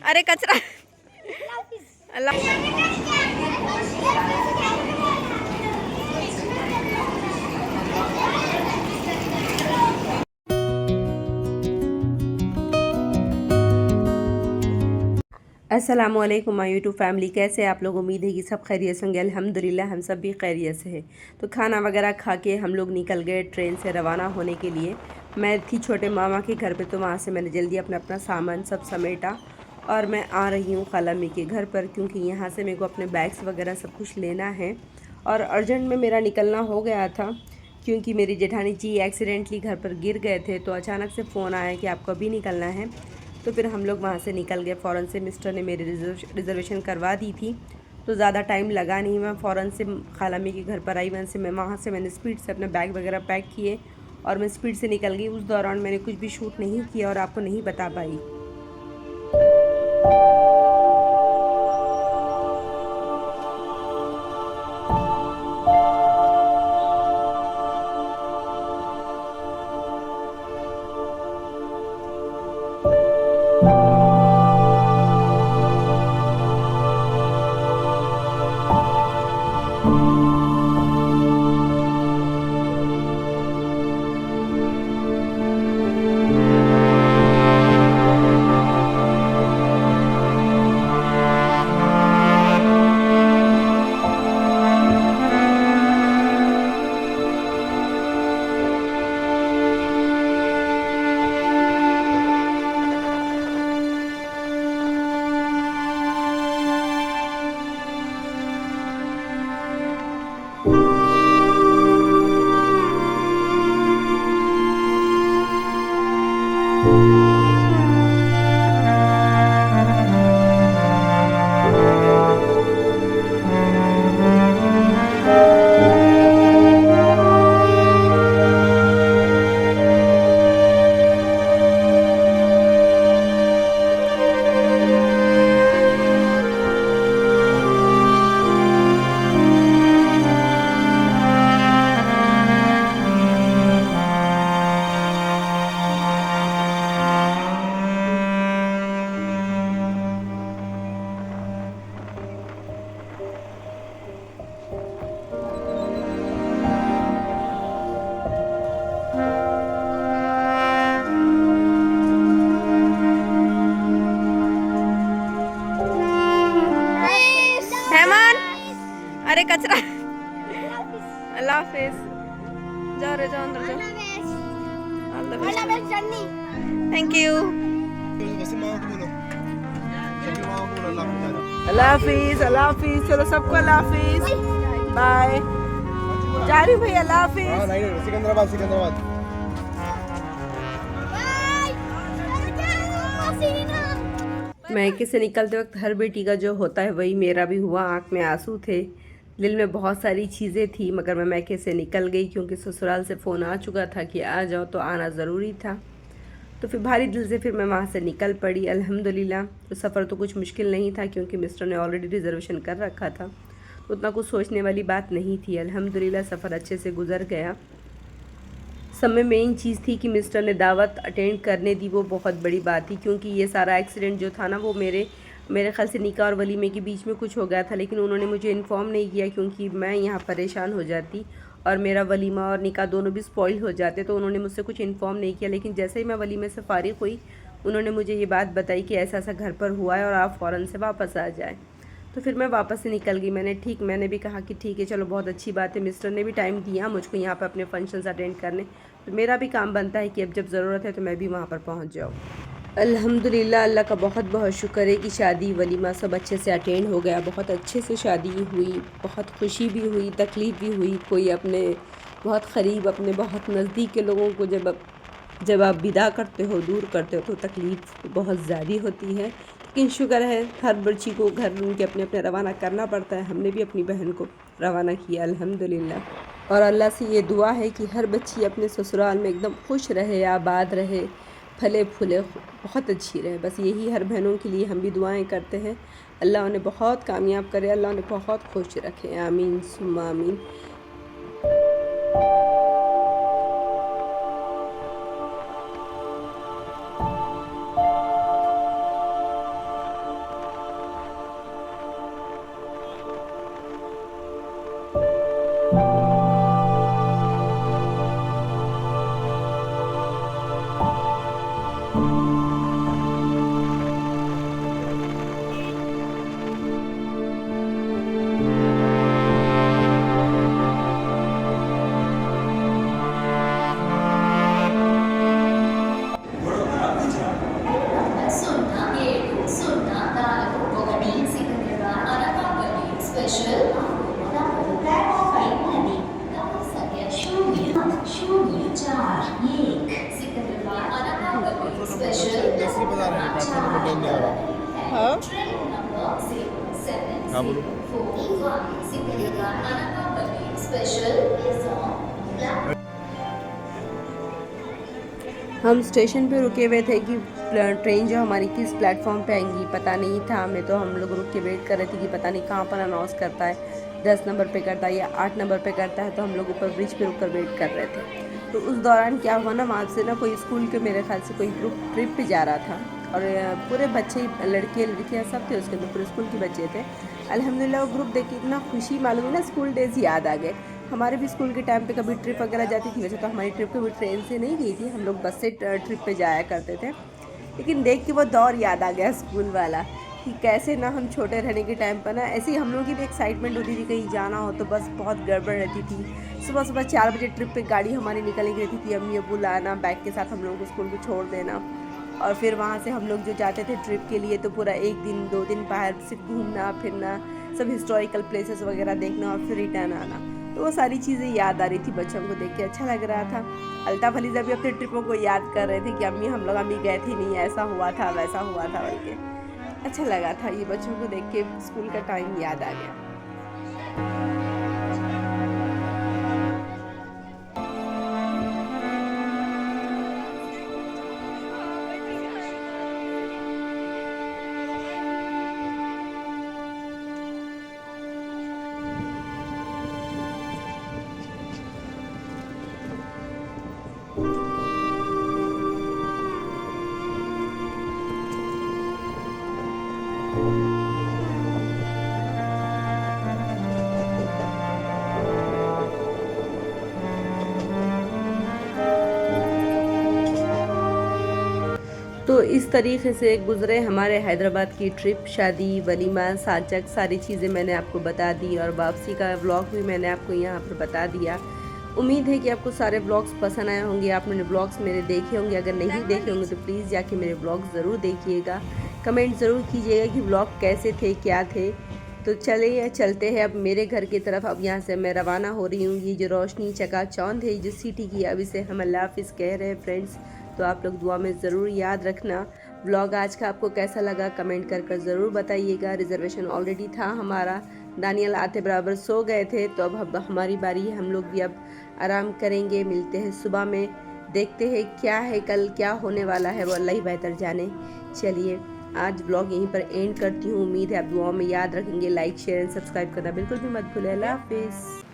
अरे कचरा। अल्लाह। अस्सलामुअलैकुम माय यूट्यूब फैमिली, कैसे आप लोग? उम्मीद है कि सब खैरियत से होंगे। अल्हम्दुलिल्लाह हम सब भी खैरियत से हैं। तो खाना वगैरह खा के हम लोग निकल गए ट्रेन से रवाना होने के लिए। मैं थी छोटे मामा के घर पे, तो वहाँ से मैंने जल्दी अपना अपना सामान सब समेटा और मैं आ रही हूँ खाला अम्मी के घर पर, क्योंकि यहाँ से मेरे को अपने बैग्स वगैरह सब कुछ लेना है। और अर्जेंट में मेरा निकलना हो गया था, क्योंकि मेरी जेठानी जी एक्सीडेंटली घर पर गिर गए थे। तो अचानक से फ़ोन आया कि आपको अभी निकलना है। तो फिर हम लोग वहाँ से निकल गए फ़ौरन से। मिस्टर ने मेरी रिज़र्वेशन करवा दी थी, तो ज़्यादा टाइम लगा नहीं। मैं फ़ौरन से खालामी के घर पर आई। वहाँ से मैंने स्पीड से अपने बैग वगैरह पैक किए और मैं स्पीड से निकल गई। उस दौरान मैंने कुछ भी शूट नहीं किया और आपको नहीं बता पाई। अरे कचरा। अल्लाह हाफिज। जाओ रे, जाओ अंदर जाओ। Thank you. अल्लाह हाफिज, अल्लाह हाफिज। चलो सबको अल्लाह हाफिज, बाय। जा रही हूँ भाई, अल्लाह हाफिज। सिकंदराबाद, सिकंदराबाद। मैके से निकलते वक्त हर बेटी का जो होता है वही मेरा भी हुआ। आंख में आंसू थे, दिल में बहुत सारी चीज़ें थी, मगर मैं मैके से निकल गई, क्योंकि ससुराल से फ़ोन आ चुका था कि आ जाओ, तो आना ज़रूरी था। तो फिर भारी दिल से फिर मैं वहाँ से निकल पड़ी। अल्हम्दुलिल्लाह तो सफ़र तो कुछ मुश्किल नहीं था, क्योंकि मिस्टर ने ऑलरेडी रिज़र्वेशन कर रखा था, तो उतना कुछ सोचने वाली बात नहीं थी। अल्हम्दुलिल्लाह सफ़र अच्छे से गुजर गया। सब में मेन चीज़ थी कि मिस्टर ने दावत अटेंड करने दी, वो बहुत बड़ी बात थी, क्योंकि ये सारा एक्सीडेंट जो था ना, वो मेरे ख्याल से निकाह और वलीमे के बीच में कुछ हो गया था, लेकिन उन्होंने मुझे इन्फॉर्म नहीं किया, क्योंकि मैं यहाँ परेशान हो जाती और मेरा वलीमा और निकाह दोनों भी स्पॉइल हो जाते। तो उन्होंने मुझसे कुछ इन्फॉर्म नहीं किया, लेकिन जैसे ही मैं वलीमे से फ़ारिग हुई, उन्होंने मुझे ये बात बताई कि ऐसा ऐसा घर पर हुआ है और आप फ़ौरन से वापस आ जाएँ। तो फिर मैं वापस से निकल गई। मैंने भी कहा कि ठीक है, चलो बहुत अच्छी बात है। मिस्टर ने भी टाइम दिया मुझको यहाँ पर अपने फंक्शंस अटेंड करने, तो मेरा भी काम बनता है कि अब जब ज़रूरत है तो मैं भी वहाँ पर पहुँच जाऊँ। अल्हम्दुलिल्लाह, अल्लाह का बहुत बहुत शुक्र है कि शादी वलीमा सब अच्छे से अटेंड हो गया। बहुत अच्छे से शादी हुई, बहुत खुशी भी हुई, तकलीफ़ भी हुई। कोई अपने बहुत क़रीब, अपने बहुत नज़दीक के लोगों को जब आप विदा करते हो, दूर करते हो, तो तकलीफ़ बहुत ज़्यादा होती है। लेकिन शुक्र है, हर बच्ची को घर उनके अपने अपने रवाना करना पड़ता है। हमने भी अपनी बहन को रवाना किया अल्हम्दुलिल्लाह। और अल्लाह से ये दुआ है कि हर बच्ची अपने ससुराल में एकदम खुश रहे, आबाद रहे, फले फूले, बहुत अच्छी रहे। बस यही हर बहनों के लिए हम भी दुआएं करते हैं। अल्लाह उन्हें बहुत कामयाब करे, अल्लाह उन्हें बहुत खुश रखे। आमीन सुम्मा आमीन। हाँ हाँ बोलो। हम स्टेशन पे रुके हुए थे कि ट्रेन जो हमारी किस प्लेटफॉर्म पे आएंगी पता नहीं था हमें, तो हम लोग रुक के वेट कर रहे थे कि पता नहीं कहाँ पर अनाउंस करता है, 10 नंबर पे करता है या 8 नंबर पे करता है। तो हम लोग ऊपर ब्रिज पे रुक कर वेट कर रहे थे। तो उस दौरान क्या हुआ ना, वहाँ से ना कोई स्कूल के मेरे ख्याल से कोई ग्रुप ट्रिप पे जा रहा था और पूरे बच्चे लड़के लड़कियाँ सब थे उसके अंदर, पूरे स्कूल के बच्चे थे। अल्हम्दुलिल्लाह वो ग्रुप देख के इतना खुशी मालूम है ना, स्कूल डेज याद आ गए। हमारे भी स्कूल के टाइम पे कभी ट्रिप वगैरह जाती थी, वैसे तो हमारी ट्रिप कभी ट्रेन से नहीं गई थी, हम लोग बस से ट्रिप पे जाया करते थे। लेकिन देख के वो दौर याद आ गया स्कूल वाला कि कैसे ना हम छोटे रहने के टाइम पर ना ऐसे ही हम लोगों की भी एक्साइटमेंट होती थी, कहीं जाना हो तो बस बहुत गड़बड़ रहती थी। सुबह सुबह 4 बजे ट्रिप पे गाड़ी हमारी निकली रहती थी, अम्मी अब्बू लाना बैग के साथ हम लोगों को स्कूल को छोड़ देना, और फिर वहाँ से हम लोग जो जाते थे ट्रिप के लिए तो पूरा 1 दिन 2 दिन बाहर सिर्फ घूमना फिरना, सब हिस्टोरिकल प्लेसेस वगैरह देखना और फिर रिटर्न आना। तो वो सारी चीज़ें याद आ रही थी, बच्चों को देख के अच्छा लग रहा था। अल्ताफ़ फलीज़ा भी अपने ट्रिपों को याद कर रहे थे कि अम्मी हम लोग अम्मी गए थे, नहीं ऐसा हुआ था वैसा हुआ था बोल के। अच्छा लगा था, ये बच्चों को देख के स्कूल का टाइम याद आ गया। तो इस तरीके से गुज़रे हमारे हैदराबाद की ट्रिप, शादी, वलीमा, साचक, सारी चीज़ें मैंने आपको बता दी और वापसी का व्लॉग भी मैंने आपको यहाँ पर बता दिया। उम्मीद है कि आपको सारे व्लॉग्स पसंद आए होंगे, आपने व्लॉग्स मेरे देखे होंगे। अगर नहीं देखे होंगे तो प्लीज़ जाके मेरे व्लॉग ज़रूर देखिएगा, कमेंट ज़रूर कीजिएगा कि व्लॉग कैसे थे, क्या थे। तो चलिए चलते हैं अब मेरे घर की तरफ। अब यहाँ से मैं रवाना हो रही हूँ। ये जो रोशनी चकाचौंध है जो सिटी की, अब इसे हम अल्लाह हाफिज़ कह रहे हैं फ्रेंड्स। तो आप लोग दुआ में ज़रूर याद रखना। व्लॉग आज का आपको कैसा लगा कमेंट कर ज़रूर बताइएगा। रिजर्वेशन ऑलरेडी था हमारा, दानियल आते बराबर सो गए थे, तो अब हमारी बारी है, हम लोग भी अब आराम करेंगे। मिलते हैं सुबह में, देखते हैं क्या है कल क्या होने वाला है, वो अल्लाह ही बेहतर जाने। चलिए आज ब्लॉग यहीं पर एंड करती हूँ। उम्मीद है आप दुआओं में याद रखेंगे। लाइक शेयर एंड सब्सक्राइब करना बिल्कुल भी मत भूलें। अल्लाह हाफिज़।